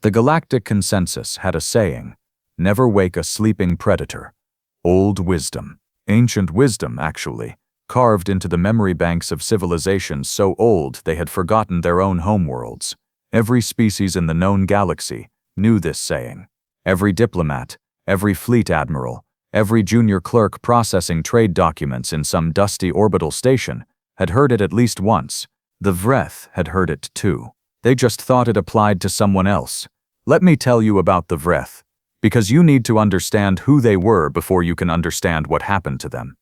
The galactic consensus had a saying, "Never wake a sleeping predator." Old wisdom. Ancient wisdom, actually, carved into the memory banks of civilizations so old they had forgotten their own homeworlds. Every species in the known galaxy knew this saying. Every diplomat, every fleet admiral, every junior clerk processing trade documents in some dusty orbital station had heard it at least once. The Vreth had heard it too. They just thought it applied to someone else. Let me tell you about the Vreth, because you need to understand who they were before you can understand what happened to them.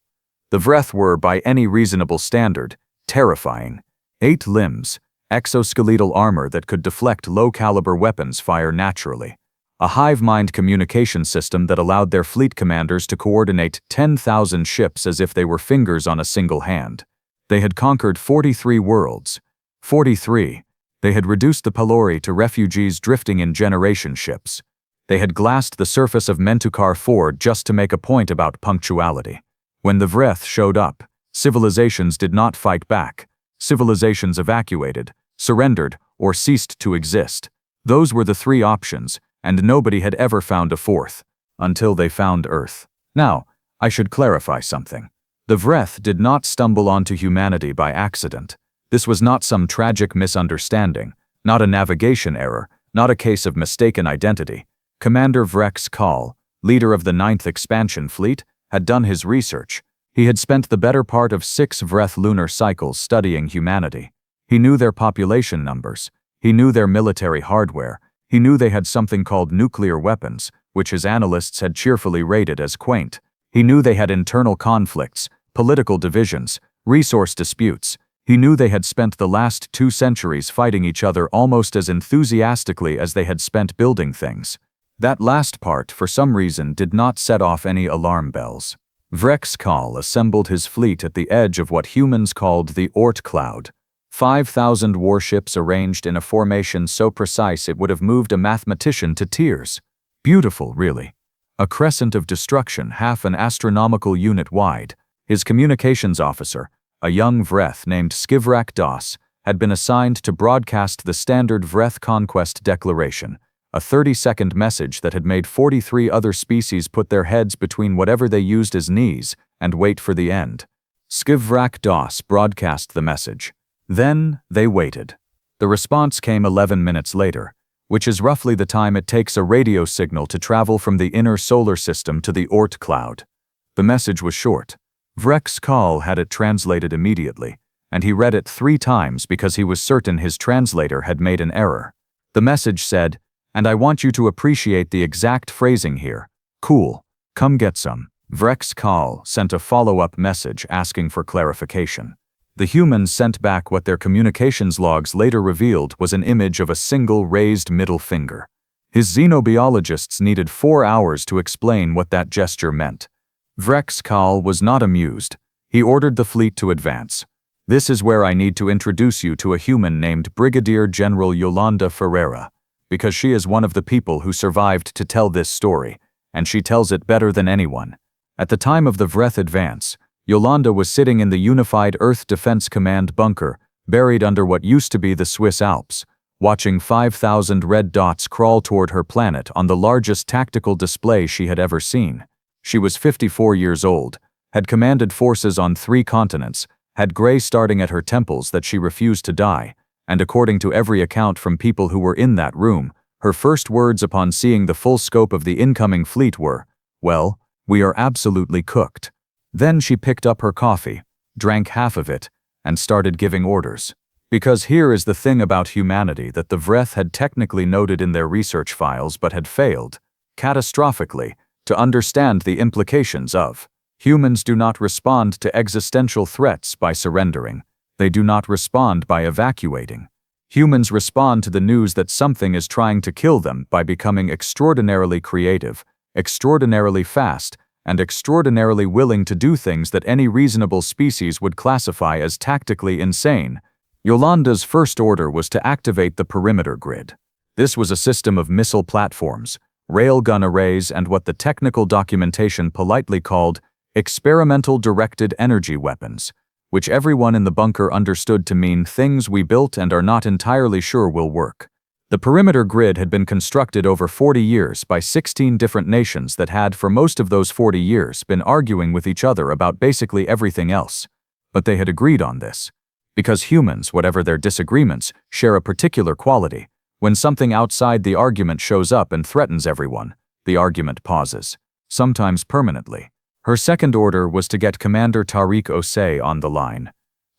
The Vreth were, by any reasonable standard, terrifying. 8 limbs, exoskeletal armor that could deflect low-caliber weapons fire naturally. A hive-mind communication system that allowed their fleet commanders to coordinate 10,000 ships as if they were fingers on a single hand. They had conquered 43 worlds. 43. They had reduced the Pelori to refugees drifting in generation ships. They had glassed the surface of Mentukar 4 just to make a point about punctuality. When the Vreth showed up, civilizations did not fight back. Civilizations evacuated, surrendered, or ceased to exist. Those were the 3 options, and nobody had ever found a 4th, until they found Earth. Now, I should clarify something. The Vreth did not stumble onto humanity by accident. This was not some tragic misunderstanding, not a navigation error, not a case of mistaken identity. Commander Vrex Kall, leader of the 9th Expansion Fleet, had done his research. He had spent the better part of 6 Vreth lunar cycles studying humanity. He knew their population numbers. He knew their military hardware. He knew they had something called nuclear weapons, which his analysts had cheerfully rated as quaint. He knew they had internal conflicts, political divisions, resource disputes. He knew they had spent the last 2 centuries fighting each other almost as enthusiastically as they had spent building things. That last part, for some reason, did not set off any alarm bells. Vrex Kall assembled his fleet at the edge of what humans called the Oort Cloud. 5,000 warships arranged in a formation so precise it would have moved a mathematician to tears. Beautiful, really. A crescent of destruction half an astronomical unit wide. His communications officer, a young Vreth named Skivrak Das, had been assigned to broadcast the standard Vreth conquest declaration, a 30-second message that had made 43 other species put their heads between whatever they used as knees and wait for the end. Skivrak Das broadcast the message. Then they waited. The response came 11 minutes later, which is roughly the time it takes a radio signal to travel from the inner solar system to the Oort cloud. The message was short. Vrex Kall had it translated immediately, and he read it 3 times because he was certain his translator had made an error. The message said, "And I want you to appreciate the exact phrasing here. Cool. Come get some." Vrex Kall sent a follow-up message asking for clarification. The humans sent back what their communications logs later revealed was an image of a single raised middle finger. His xenobiologists needed 4 hours to explain what that gesture meant. Vrex Kall was not amused. He ordered the fleet to advance. "This is where I need to introduce you to a human named Brigadier General Yolanda Ferreira, because she is one of the people who survived to tell this story, and she tells it better than anyone." At the time of the Vreth advance, Yolanda was sitting in the Unified Earth Defense Command bunker, buried under what used to be the Swiss Alps, watching 5,000 red dots crawl toward her planet on the largest tactical display she had ever seen. She was 54 years old, had commanded forces on 3 continents, had gray starting at her temples that she refused to dye, and according to every account from people who were in that room, her first words upon seeing the full scope of the incoming fleet were, "Well, we are absolutely cooked." Then she picked up her coffee, drank half of it, and started giving orders. Because here is the thing about humanity that the Vreth had technically noted in their research files but had failed, catastrophically, to understand the implications of. Humans do not respond to existential threats by surrendering. They do not respond by evacuating. Humans respond to the news that something is trying to kill them by becoming extraordinarily creative, extraordinarily fast, and extraordinarily willing to do things that any reasonable species would classify as tactically insane. Yolanda's first order was to activate the perimeter grid. This was a system of missile platforms, railgun arrays, and what the technical documentation politely called experimental directed energy weapons, which everyone in the bunker understood to mean things we built and are not entirely sure will work. The perimeter grid had been constructed over 40 years by 16 different nations that had, for most of those 40 years, been arguing with each other about basically everything else. But they had agreed on this. Because humans, whatever their disagreements, share a particular quality. When something outside the argument shows up and threatens everyone, the argument pauses, sometimes permanently. Her second order was to get Commander Tariq Osei on the line.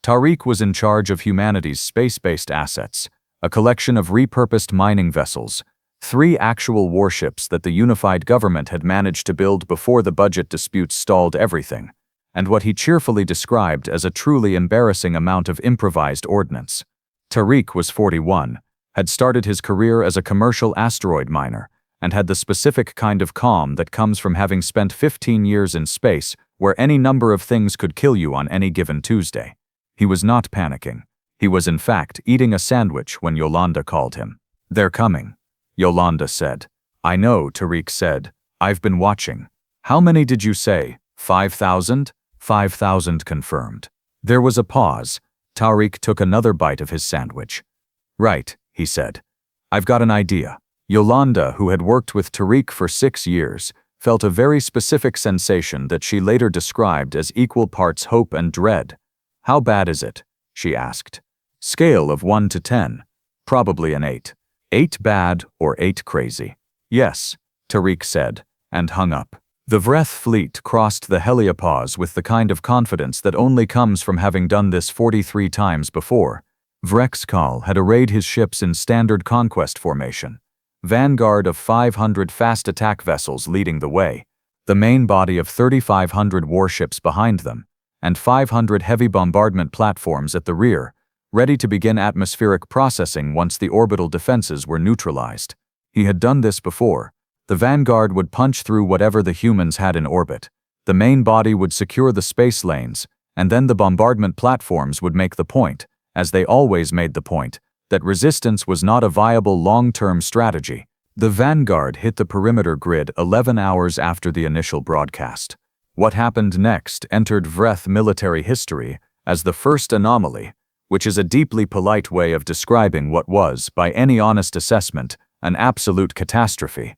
Tariq was in charge of humanity's space-based assets, a collection of repurposed mining vessels, 3 actual warships that the unified government had managed to build before the budget disputes stalled everything, and what he cheerfully described as a truly embarrassing amount of improvised ordnance. Tariq was 41, had started his career as a commercial asteroid miner, and had the specific kind of calm that comes from having spent 15 years in space where any number of things could kill you on any given Tuesday. He was not panicking. He was in fact eating a sandwich when Yolanda called him. "They're coming," Yolanda said. "I know," Tariq said. "I've been watching." "How many did you say? 5,000? 5,000 confirmed." There was a pause. Tariq took another bite of his sandwich. "Right," he said. "I've got an idea." Yolanda, who had worked with Tariq for 6 years, felt a very specific sensation that she later described as equal parts hope and dread. "How bad is it?" she asked. "Scale of 1 to 10. Probably an 8. 8 bad or 8 crazy." "Yes," Tariq said, and hung up. The Vreth fleet crossed the heliopause with the kind of confidence that only comes from having done this 43 times before. Vrexkal had arrayed his ships in standard conquest formation. Vanguard of 500 fast attack vessels leading the way, the main body of 3,500 warships behind them, and 500 heavy bombardment platforms at the rear, ready to begin atmospheric processing once the orbital defenses were neutralized. He had done this before. The Vanguard would punch through whatever the humans had in orbit. The main body would secure the space lanes, and then the bombardment platforms would make the point, as they always made the point, that resistance was not a viable long-term strategy. The Vanguard hit the perimeter grid 11 hours after the initial broadcast. What happened next entered Vreth military history as the first anomaly, which is a deeply polite way of describing what was, by any honest assessment, an absolute catastrophe.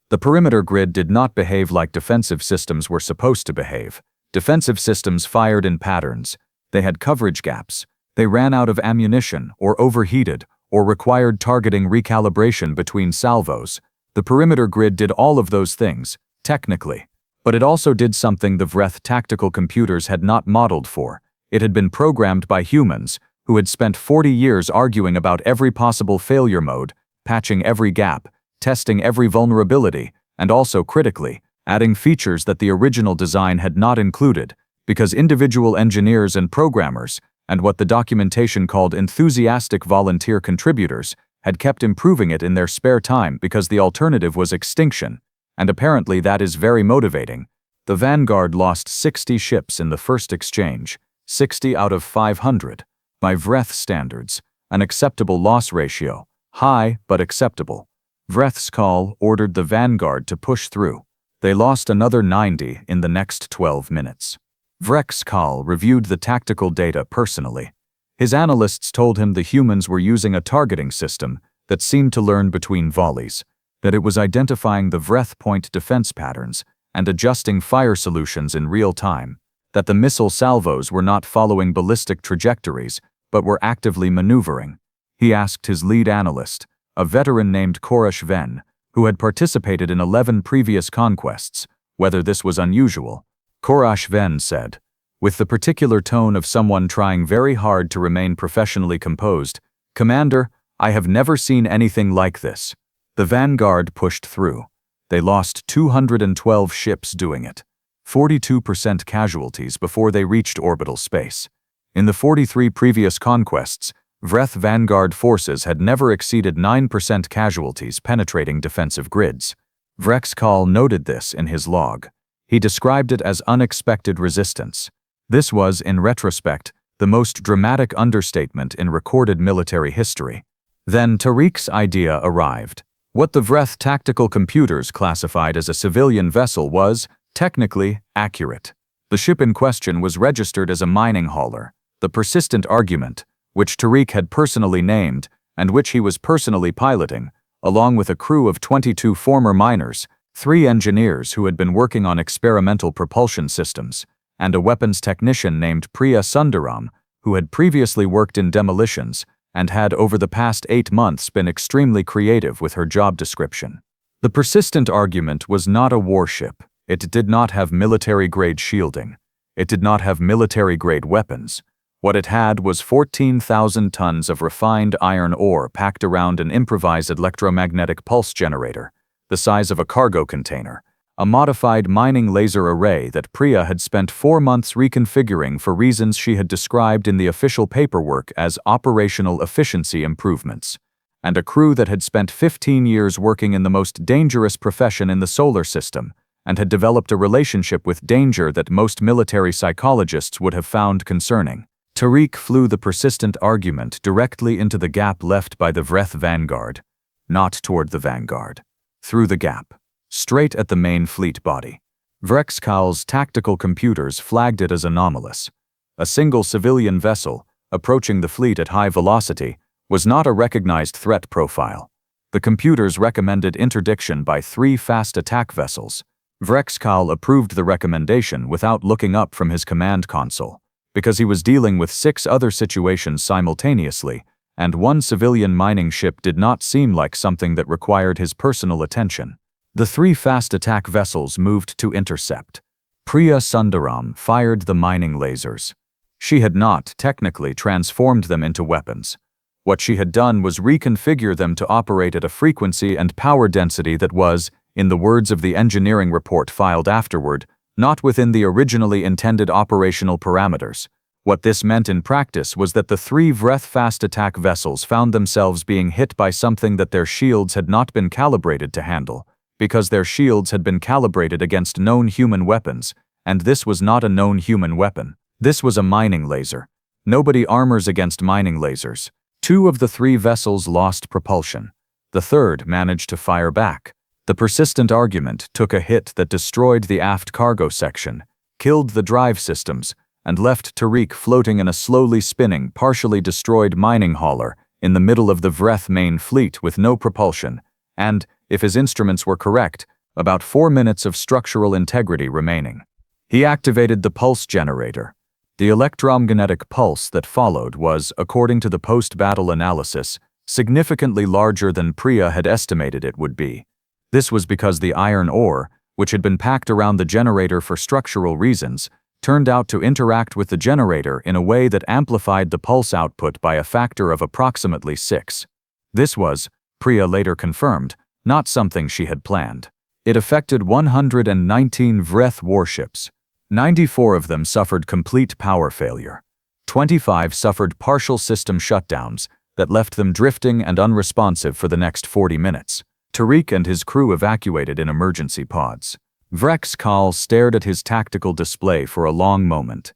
The perimeter grid did not behave like defensive systems were supposed to behave. Defensive systems fired in patterns. They had coverage gaps. They ran out of ammunition, or overheated, or required targeting recalibration between salvos. The perimeter grid did all of those things, technically. But it also did something the Vreth tactical computers had not modeled for. It had been programmed by humans, who had spent 40 years arguing about every possible failure mode, patching every gap, testing every vulnerability, and also, critically, adding features that the original design had not included, because individual engineers and programmers, and what the documentation called enthusiastic volunteer contributors, had kept improving it in their spare time because the alternative was extinction, and apparently that is very motivating. The Vanguard lost 60 ships in the first exchange, 60 out of 500. By Vreth standards, an acceptable loss ratio, high but acceptable. Vrethskal ordered the Vanguard to push through. They lost another 90 in the next 12 minutes. Vrexkal reviewed the tactical data personally. His analysts told him the humans were using a targeting system that seemed to learn between volleys, that it was identifying the Vreth point defense patterns and adjusting fire solutions in real time, that the missile salvos were not following ballistic trajectories, but were actively maneuvering. He asked his lead analyst, a veteran named Koresh Ven, who had participated in 11 previous conquests, whether this was unusual. Koresh Ven said, with the particular tone of someone trying very hard to remain professionally composed, "Commander, I have never seen anything like this." The Vanguard pushed through. They lost 212 ships doing it, 42% casualties before they reached orbital space. In the 43 previous conquests, Vreth Vanguard forces had never exceeded 9% casualties penetrating defensive grids. Vrexkal noted this in his log. He described it as unexpected resistance. This was, in retrospect, the most dramatic understatement in recorded military history. Then Tariq's idea arrived. What the Vreth tactical computers classified as a civilian vessel was, technically, accurate. The ship in question was registered as a mining hauler. The persistent argument, which Tariq had personally named, and which he was personally piloting, along with a crew of 22 former miners, 3 engineers who had been working on experimental propulsion systems, and a weapons technician named Priya Sundaram, who had previously worked in demolitions and had over the past 8 months been extremely creative with her job description. The persistent argument was not a warship. It did not have military-grade shielding. It did not have military-grade weapons. What it had was 14,000 tons of refined iron ore packed around an improvised electromagnetic pulse generator, the size of a cargo container, a modified mining laser array that Priya had spent 4 months reconfiguring for reasons she had described in the official paperwork as operational efficiency improvements, and a crew that had spent 15 years working in the most dangerous profession in the solar system and had developed a relationship with danger that most military psychologists would have found concerning. Tariq flew the persistent argument directly into the gap left by the Vreth Vanguard, not toward the Vanguard. Through the gap, straight at the main fleet body. Vrexkal's tactical computers flagged it as anomalous. A single civilian vessel, approaching the fleet at high velocity, was not a recognized threat profile. The computers recommended interdiction by 3 fast attack vessels. Vrexkal approved the recommendation without looking up from his command console, because he was dealing with 6 other situations simultaneously, and 1 civilian mining ship did not seem like something that required his personal attention. The 3 fast attack vessels moved to intercept. Priya Sundaram fired the mining lasers. She had not, technically, transformed them into weapons. What she had done was reconfigure them to operate at a frequency and power density that was, in the words of the engineering report filed afterward, not within the originally intended operational parameters. What this meant in practice was that the 3 Vreth fast attack vessels found themselves being hit by something that their shields had not been calibrated to handle, because their shields had been calibrated against known human weapons, and this was not a known human weapon. This was a mining laser. Nobody armors against mining lasers. 2 of the 3 vessels lost propulsion. The 3rd managed to fire back. The persistent argument took a hit that destroyed the aft cargo section, killed the drive systems, and left Tariq floating in a slowly spinning, partially destroyed mining hauler in the middle of the Vreth main fleet with no propulsion, and, if his instruments were correct, about 4 minutes of structural integrity remaining. He activated the pulse generator. The electromagnetic pulse that followed was, according to the post-battle analysis, significantly larger than Priya had estimated it would be. This was because the iron ore, which had been packed around the generator for structural reasons, turned out to interact with the generator in a way that amplified the pulse output by a factor of approximately 6. This was, Priya later confirmed, not something she had planned. It affected 119 Vreth warships. 94 of them suffered complete power failure. 25 suffered partial system shutdowns that left them drifting and unresponsive for the next 40 minutes. Tariq and his crew evacuated in emergency pods. Vrexkal stared at his tactical display for a long moment.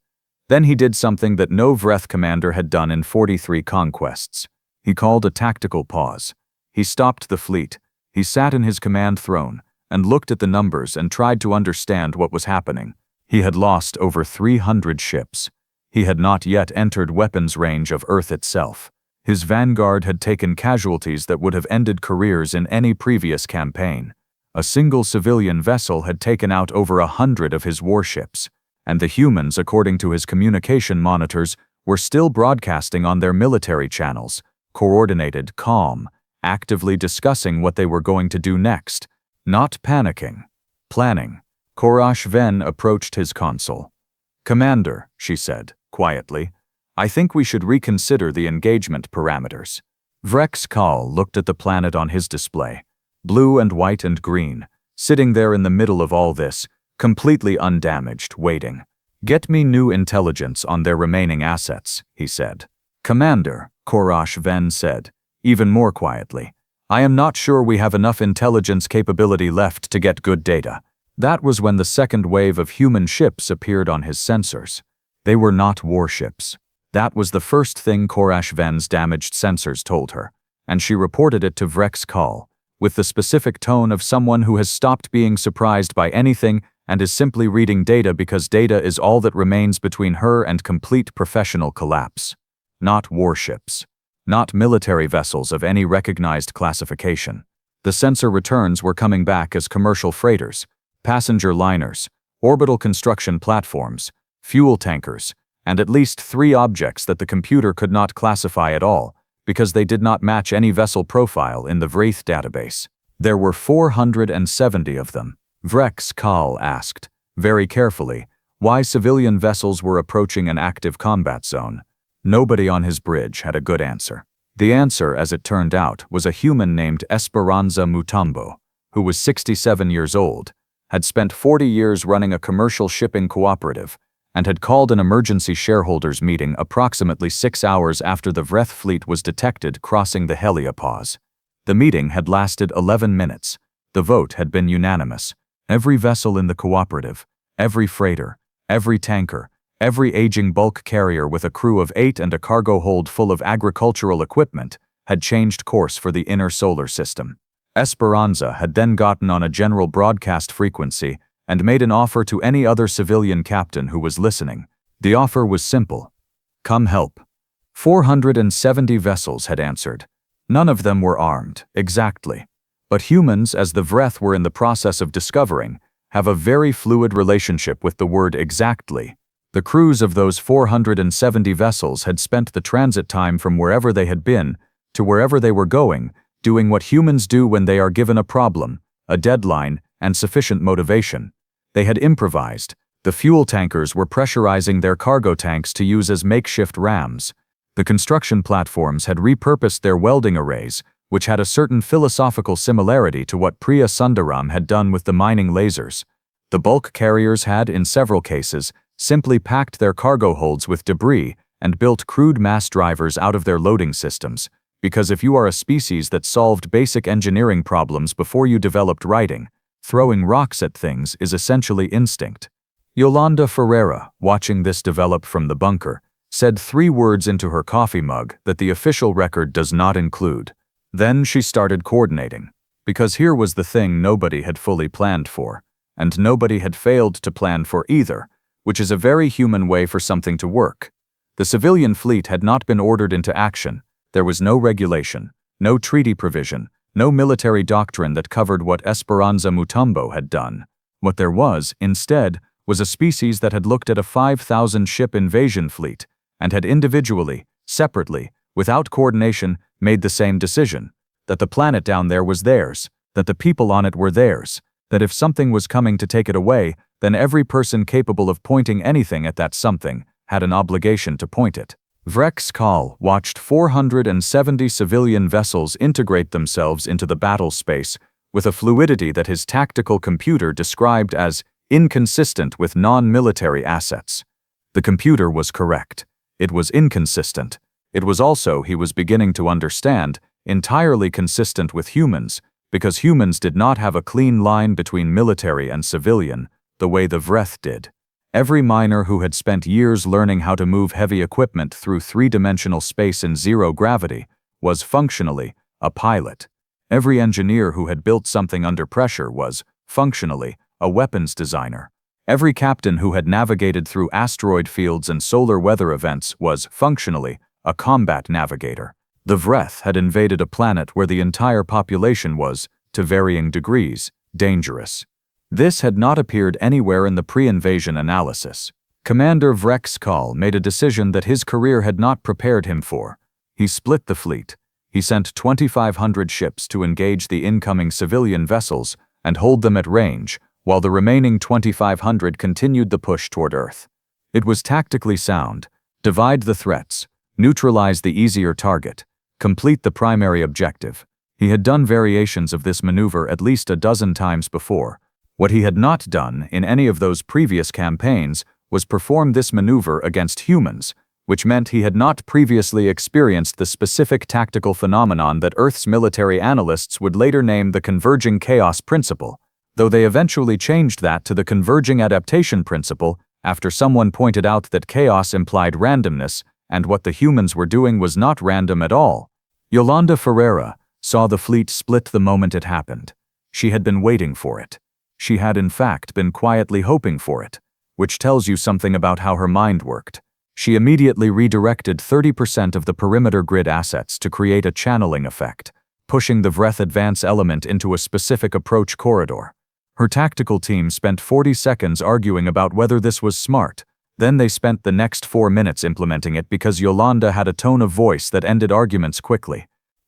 Then he did something that no Vreth commander had done in 43 conquests. He called a tactical pause. He stopped the fleet. He sat in his command throne and looked at the numbers and tried to understand what was happening. He had lost over 300 ships. He had not yet entered weapons range of Earth itself. His vanguard had taken casualties that would have ended careers in any previous campaign. A single civilian vessel had taken out over 100 of his warships, and the humans, according to his communication monitors, were still broadcasting on their military channels, coordinated, calm, actively discussing what they were going to do next, not panicking, planning. Korash Ven approached his console. "Commander," she said, quietly, "I think we should reconsider the engagement parameters." Vrexkal looked at the planet on his display, blue and white and green, sitting there in the middle of all this, completely undamaged, waiting. "Get me new intelligence on their remaining assets," he said. "Commander," Korash Ven said, even more quietly, "I am not sure we have enough intelligence capability left to get good data." That was when the second wave of human ships appeared on his sensors. They were not warships. That was the first thing Korash Ven's damaged sensors told her, and she reported it to Vrexkal, with the specific tone of someone who has stopped being surprised by anything and is simply reading data because data is all that remains between her and complete professional collapse. Not warships. not military vessels of any recognized classification. The sensor returns were coming back as commercial freighters, passenger liners, orbital construction platforms, fuel tankers, and at least 3 objects that the computer could not classify at all because they did not match any vessel profile in the Wraith database. There were 470 of them. Vrex Kahl asked, very carefully, why civilian vessels were approaching an active combat zone. Nobody on his bridge had a good answer. The answer, as it turned out, was a human named Esperanza Mutombo, who was 67 years old, had spent 40 years running a commercial shipping cooperative, and had called an emergency shareholders meeting approximately 6 hours after the Vreth fleet was detected crossing the heliopause. The meeting had lasted 11 minutes. The vote had been unanimous. Every vessel in the cooperative, every freighter, every tanker, every aging bulk carrier with a crew of 8 and a cargo hold full of agricultural equipment had changed course for the inner solar system. Esperanza had then gotten on a general broadcast frequency and made an offer to any other civilian captain who was listening. The offer was simple. Come help. 470 vessels had answered. None of them were armed, exactly. But humans, as the Vreth were in the process of discovering, have a very fluid relationship with the word exactly. The crews of those 470 vessels had spent the transit time from wherever they had been to wherever they were going, doing what humans do when they are given a problem, a deadline, and sufficient motivation. They had improvised. The fuel tankers were pressurizing their cargo tanks to use as makeshift rams. The construction platforms had repurposed their welding arrays, which had a certain philosophical similarity to what Priya Sundaram had done with the mining lasers. The bulk carriers had, in several cases, simply packed their cargo holds with debris and built crude mass drivers out of their loading systems, because if you are a species that solved basic engineering problems before you developed writing, throwing rocks at things is essentially instinct. Yolanda Ferreira, watching this develop from the bunker, said 3 words into her coffee mug that the official record does not include. Then she started coordinating, because here was the thing nobody had fully planned for, and nobody had failed to plan for either, which is a very human way for something to work. The civilian fleet had not been ordered into action. There was no regulation, no treaty provision, no military doctrine that covered what Esperanza Mutombo had done. What there was, instead, was a species that had looked at a 5,000-ship invasion fleet and had individually, separately, without coordination, made the same decision, that the planet down there was theirs, that the people on it were theirs, that if something was coming to take it away, then every person capable of pointing anything at that something had an obligation to point it. Vrex Kahl watched 470 civilian vessels integrate themselves into the battle space with a fluidity that his tactical computer described as inconsistent with non-military assets. The computer was correct. It was inconsistent. It was also, he was beginning to understand, entirely consistent with humans, because humans did not have a clean line between military and civilian, the way the Vreth did. Every miner who had spent years learning how to move heavy equipment through 3-dimensional space in zero gravity was, functionally, a pilot. Every engineer who had built something under pressure was, functionally, a weapons designer. Every captain who had navigated through asteroid fields and solar weather events was, functionally, a combat navigator. The Vreth had invaded a planet where the entire population was, to varying degrees, dangerous. This had not appeared anywhere in the pre-invasion analysis. Commander Vrex Kahl made a decision that his career had not prepared him for. He split the fleet. He sent 2,500 ships to engage the incoming civilian vessels and hold them at range, while the remaining 2,500 continued the push toward Earth. It was tactically sound. Divide the threats, neutralize the easier target, complete the primary objective. He had done variations of this maneuver at least a dozen times before. What he had not done in any of those previous campaigns was perform this maneuver against humans, which meant he had not previously experienced the specific tactical phenomenon that Earth's military analysts would later name the converging chaos principle, though they eventually changed that to the converging adaptation principle after someone pointed out that chaos implied randomness and what the humans were doing was not random at all. Yolanda Ferreira saw the fleet split the moment it happened. She had been waiting for it. She had in fact been quietly hoping for it, which tells you something about how her mind worked. She immediately redirected 30% of the perimeter grid assets to create a channeling effect, pushing the Vreth advance element into a specific approach corridor. Her tactical team spent 40 seconds arguing about whether this was smart. Then they spent the next 4 minutes implementing it because Yolanda had a tone of voice that ended arguments quickly.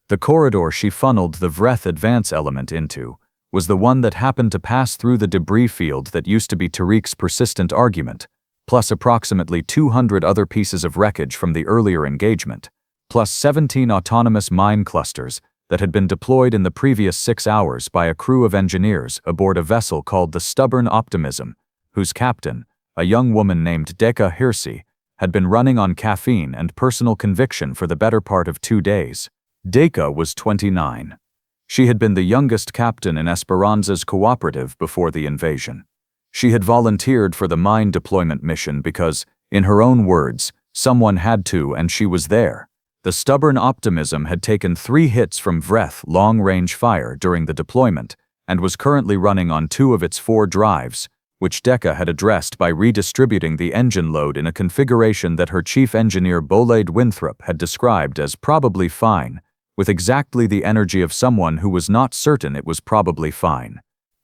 The corridor she funneled the Vreth advance element into was the one that happened to pass through the debris field that used to be Tariq's persistent argument, plus approximately 200 other pieces of wreckage from the earlier engagement, plus 17 autonomous mine clusters that had been deployed in the previous 6 hours by a crew of engineers aboard a vessel called the Stubborn Optimism, whose captain, a young woman named Deka Hirsi, had been running on caffeine and personal conviction for the better part of 2 days. Deka was 29. She had been the youngest captain in Esperanza's cooperative before the invasion. She had volunteered for the mine deployment mission because, in her own words, someone had to and she was there. The Stubborn Optimism had taken 3 hits from Vreth long-range fire during the deployment and was currently running on 2 of its 4 drives, which Deka had addressed by redistributing the engine load in a configuration that her chief engineer Bolade Winthrop had described as probably fine, with exactly the energy of someone who was not certain it was probably fine.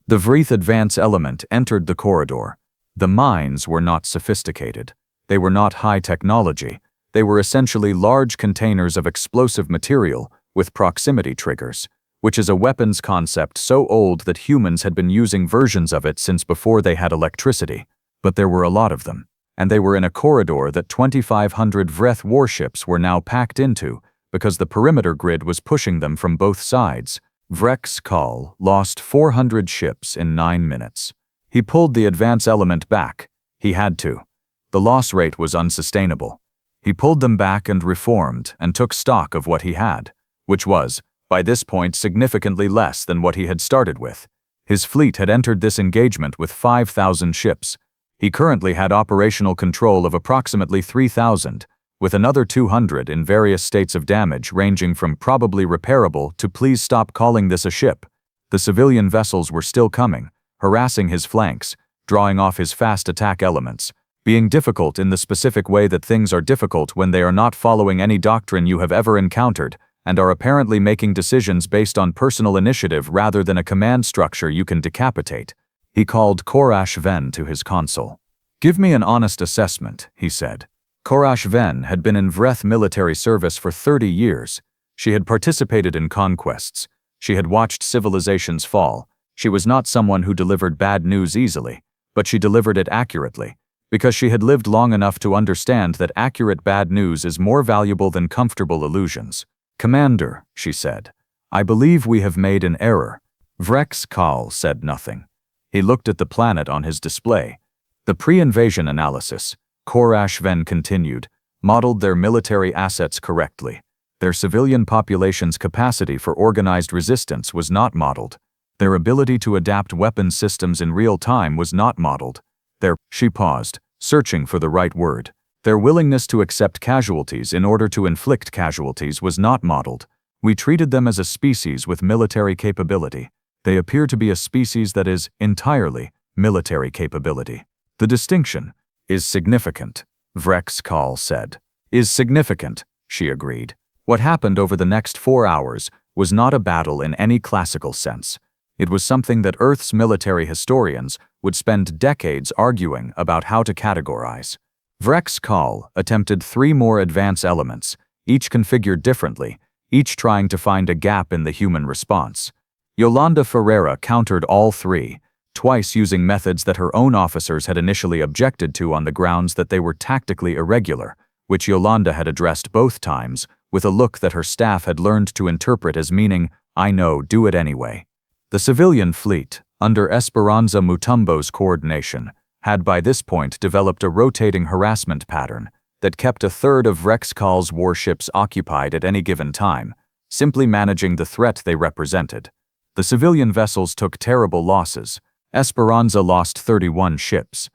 The Vreth advance element entered the corridor. The mines were not sophisticated. They were not high technology. They were essentially large containers of explosive material with proximity triggers, which is a weapons concept so old that humans had been using versions of it since before they had electricity. But there were a lot of them, and they were in a corridor that 2,500 Vreth warships were now packed into because the perimeter grid was pushing them from both sides. Vrek's call lost 400 ships in 9 minutes. He pulled the advance element back. He had to. The loss rate was unsustainable. He pulled them back and reformed and took stock of what he had, which was, by this point, significantly less than what he had started with. His fleet had entered this engagement with 5,000 ships. He currently had operational control of approximately 3,000, with another 200 in various states of damage ranging from probably repairable to please stop calling this a ship. The civilian vessels were still coming, harassing his flanks, drawing off his fast attack elements, being difficult in the specific way that things are difficult when they are not following any doctrine you have ever encountered and are apparently making decisions based on personal initiative rather than a command structure you can decapitate. He called Korash Ven to his console. "Give me an honest assessment," he said. Korash Ven had been in Vreth military service for 30 years. She had participated in conquests. She had watched civilizations fall. She was not someone who delivered bad news easily, but she delivered it accurately, because she had lived long enough to understand that accurate bad news is more valuable than comfortable illusions. "Commander," she said, "I believe we have made an error." Vrek's call said nothing. He looked at the planet on his display. The pre-invasion analysis, Korash Ven continued, modeled their military assets correctly. Their civilian population's capacity for organized resistance was not modeled. Their ability to adapt weapons systems in real time was not modeled. She paused, searching for the right word. Their willingness to accept casualties in order to inflict casualties was not modeled. We treated them as a species with military capability. They appear to be a species that is entirely military capability. The distinction is significant, Vrek's call said. Is significant, she agreed. What happened over the next 4 hours was not a battle in any classical sense. It was something that Earth's military historians would spend decades arguing about how to categorize. Vrek's call attempted 3 more advance elements, each configured differently, each trying to find a gap in the human response. Yolanda Ferreira countered all 3, twice using methods that her own officers had initially objected to on the grounds that they were tactically irregular, which Yolanda had addressed both times, with a look that her staff had learned to interpret as meaning, "I know, do it anyway." The civilian fleet, under Esperanza Mutombo's coordination, had by this point developed a rotating harassment pattern that kept a third of Rexcall's warships occupied at any given time, simply managing the threat they represented. The civilian vessels took terrible losses. Esperanza lost 31 ships.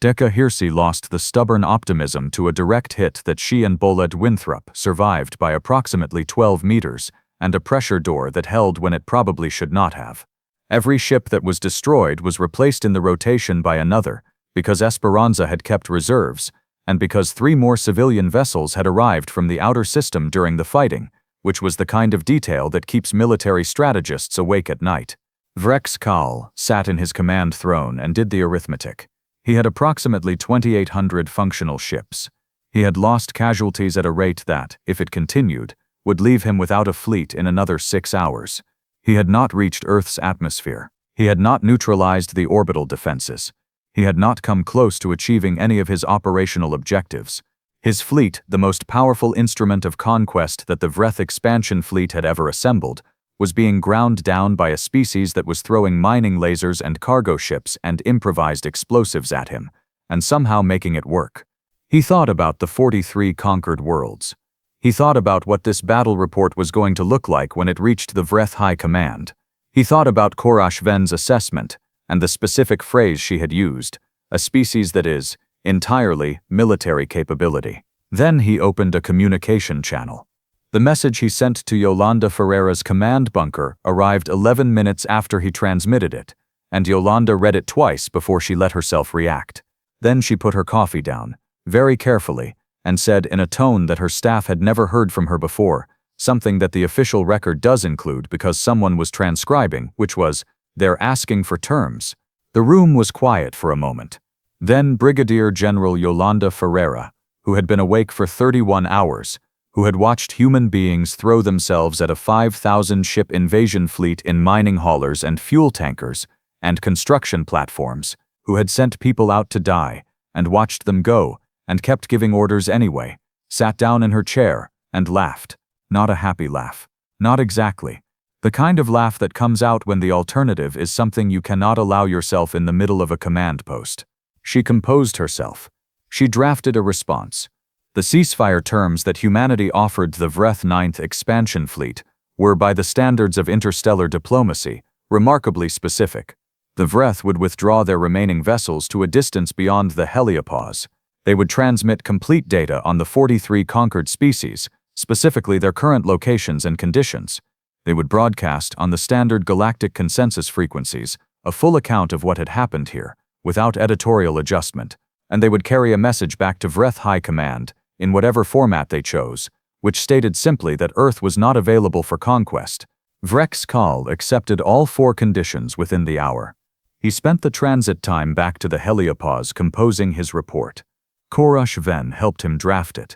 Deka Hirsi lost the Stubborn Optimism to a direct hit that she and Boled Winthrop survived by approximately 12 meters, and a pressure door that held when it probably should not have. Every ship that was destroyed was replaced in the rotation by another, because Esperanza had kept reserves, and because 3 more civilian vessels had arrived from the outer system during the fighting, which was the kind of detail that keeps military strategists awake at night. Vrex Kal sat in his command throne and did the arithmetic. He had approximately 2,800 functional ships. He had lost casualties at a rate that, if it continued, would leave him without a fleet in another 6 hours. He had not reached Earth's atmosphere. He had not neutralized the orbital defenses. He had not come close to achieving any of his operational objectives. His fleet, the most powerful instrument of conquest that the Vreth expansion fleet had ever assembled, was being ground down by a species that was throwing mining lasers and cargo ships and improvised explosives at him, and somehow making it work. He thought about the 43 conquered worlds. He thought about what this battle report was going to look like when it reached the Vreth High Command. He thought about Korash Ven's assessment, and the specific phrase she had used, a species that is, entirely, military capability. Then he opened a communication channel. The message he sent to Yolanda Ferreira's command bunker arrived 11 minutes after he transmitted it, and Yolanda read it twice before she let herself react. Then she put her coffee down, very carefully, and said in a tone that her staff had never heard from her before, something that the official record does include because someone was transcribing, which was, "They're asking for terms." The room was quiet for a moment. Then Brigadier General Yolanda Ferreira, who had been awake for 31 hours, who had watched human beings throw themselves at a 5,000-ship invasion fleet in mining haulers and fuel tankers and construction platforms, who had sent people out to die and watched them go and kept giving orders anyway, sat down in her chair and laughed. Not a happy laugh. Not exactly. The kind of laugh that comes out when the alternative is something you cannot allow yourself in the middle of a command post. She composed herself. She drafted a response. The ceasefire terms that humanity offered the Vreth 9th Expansion Fleet were, by the standards of interstellar diplomacy, remarkably specific. The Vreth would withdraw their remaining vessels to a distance beyond the heliopause. They would transmit complete data on the 43 conquered species, specifically their current locations and conditions. They would broadcast on the standard galactic consensus frequencies a full account of what had happened here, without editorial adjustment, and they would carry a message back to Vreth High Command, in whatever format they chose, which stated simply that Earth was not available for conquest. Vrex Kal accepted all 4 conditions within the hour. He spent the transit time back to the heliopause composing his report. Korash Ven helped him draft it.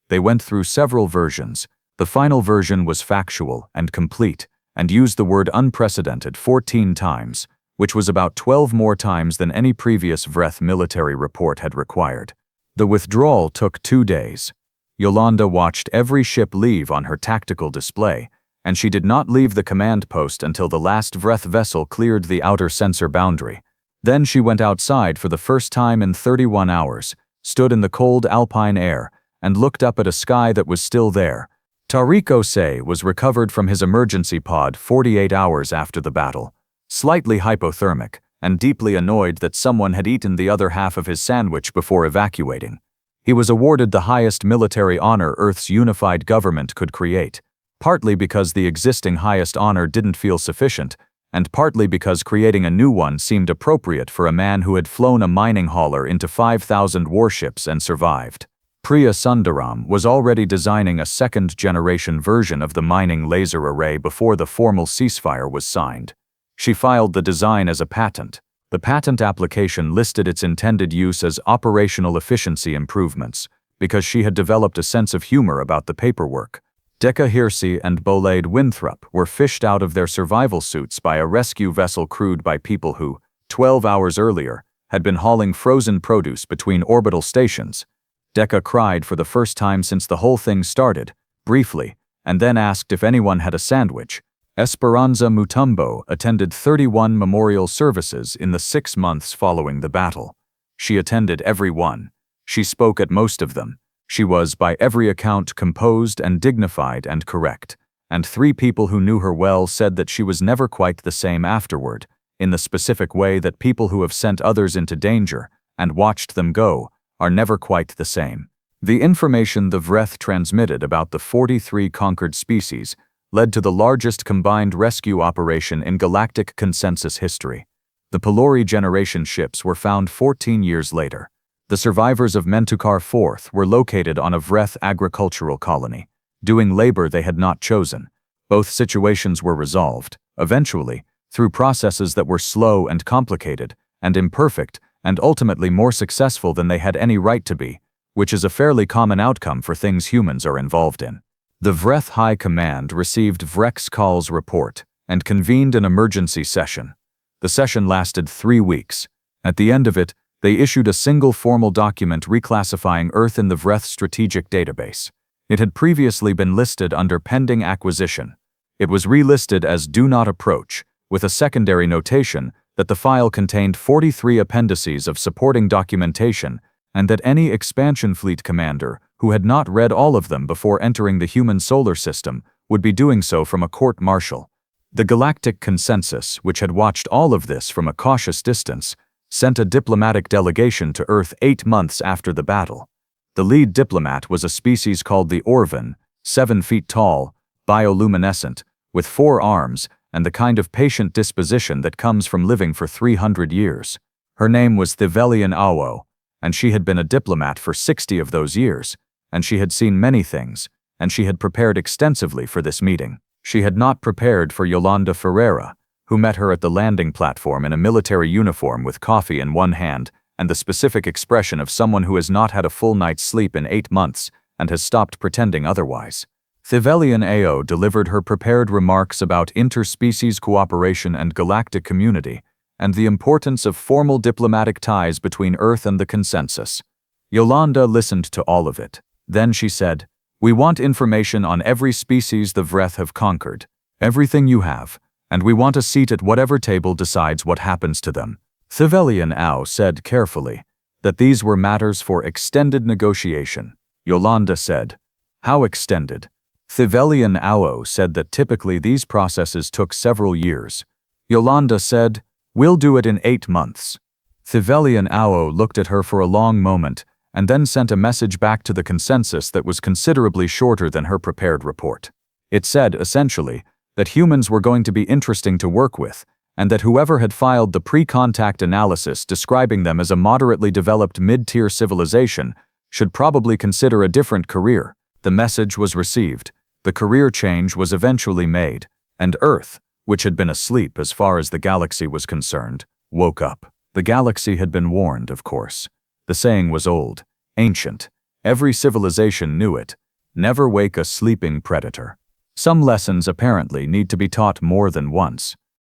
They went through several versions. The final version was factual and complete, and used the word unprecedented 14 times, which was about 12 more times than any previous Vreth military report had required. The withdrawal took 2 days. Yolanda watched every ship leave on her tactical display, and she did not leave the command post until the last Vreth vessel cleared the outer sensor boundary. Then she went outside for the first time in 31 hours, stood in the cold alpine air, and looked up at a sky that was still there. Tariq Osei was recovered from his emergency pod 48 hours after the battle, slightly hypothermic, and deeply annoyed that someone had eaten the other half of his sandwich before evacuating. He was awarded the highest military honor Earth's unified government could create, partly because the existing highest honor didn't feel sufficient, and partly because creating a new one seemed appropriate for a man who had flown a mining hauler into 5,000 warships and survived. Priya Sundaram was already designing a second-generation version of the mining laser array before the formal ceasefire was signed. She filed the design as a patent. The patent application listed its intended use as operational efficiency improvements, because she had developed a sense of humor about the paperwork. Decca Hirsi and Bolade Winthrop were fished out of their survival suits by a rescue vessel crewed by people who, 12 hours earlier, had been hauling frozen produce between orbital stations. Decca cried for the first time since the whole thing started, briefly, and then asked if anyone had a sandwich. Esperanza Mutombo attended 31 memorial services in the 6 months following the battle. She attended every one. She spoke at most of them. She was, by every account, composed and dignified and correct, and 3 people who knew her well said that she was never quite the same afterward, in the specific way that people who have sent others into danger and watched them go are never quite the same. The information the Vreth transmitted about the 43 conquered species led to the largest combined rescue operation in galactic consensus history. The Pelori generation ships were found 14 years later. The The survivors of Mentukar IV were located on a Vreth agricultural colony, doing labor they had not chosen. Both situations were resolved, eventually, through processes that were slow and complicated, and imperfect, and ultimately more successful than they had any right to be, which is a fairly common outcome for things humans are involved in. The Vreth High Command received Vrek's Call's report and convened an emergency session. The session lasted 3 weeks. At the end of it, they issued a single formal document reclassifying Earth in the Vreth Strategic Database. It had previously been listed under pending acquisition. It was relisted as Do Not Approach, with a secondary notation that the file contained 43 appendices of supporting documentation and that any expansion fleet commander who had not read all of them before entering the human solar system would be doing so from a court-martial. The Galactic Consensus, which had watched all of this from a cautious distance, sent a diplomatic delegation to Earth 8 months after the battle. The lead diplomat was a species called the Orvan, 7 feet tall, bioluminescent, with 4 arms, and the kind of patient disposition that comes from living for 300 years. Her name was Thivelian Awo, and she had been a diplomat for 60 of those years, and she had seen many things, and she had prepared extensively for this meeting. She had not prepared for Yolanda Ferreira, who met her at the landing platform in a military uniform with coffee in one hand and the specific expression of someone who has not had a full night's sleep in 8 months and has stopped pretending otherwise. Thivelian Ao delivered her prepared remarks about interspecies cooperation and galactic community, and the importance of formal diplomatic ties between Earth and the Consensus. Yolanda listened to all of it. Then she said, "We want information on every species the Vreth have conquered, everything you have, and we want a seat at whatever table decides what happens to them." Thivelian Ao said carefully that these were matters for extended negotiation. Yolanda said, "How extended?" Thivelian Ao said that typically these processes took several years. Yolanda said, "We'll do it in 8 months." Thivelian Ao looked at her for a long moment and then sent a message back to the Consensus that was considerably shorter than her prepared report. It said, essentially, that humans were going to be interesting to work with, and that whoever had filed the pre-contact analysis describing them as a moderately developed mid-tier civilization should probably consider a different career. The message was received, the career change was eventually made, and Earth, which had been asleep as far as the galaxy was concerned, woke up. The galaxy had been warned, of course. The saying was old, ancient. Every civilization knew it. Never wake a sleeping predator. Some lessons apparently need to be taught more than once.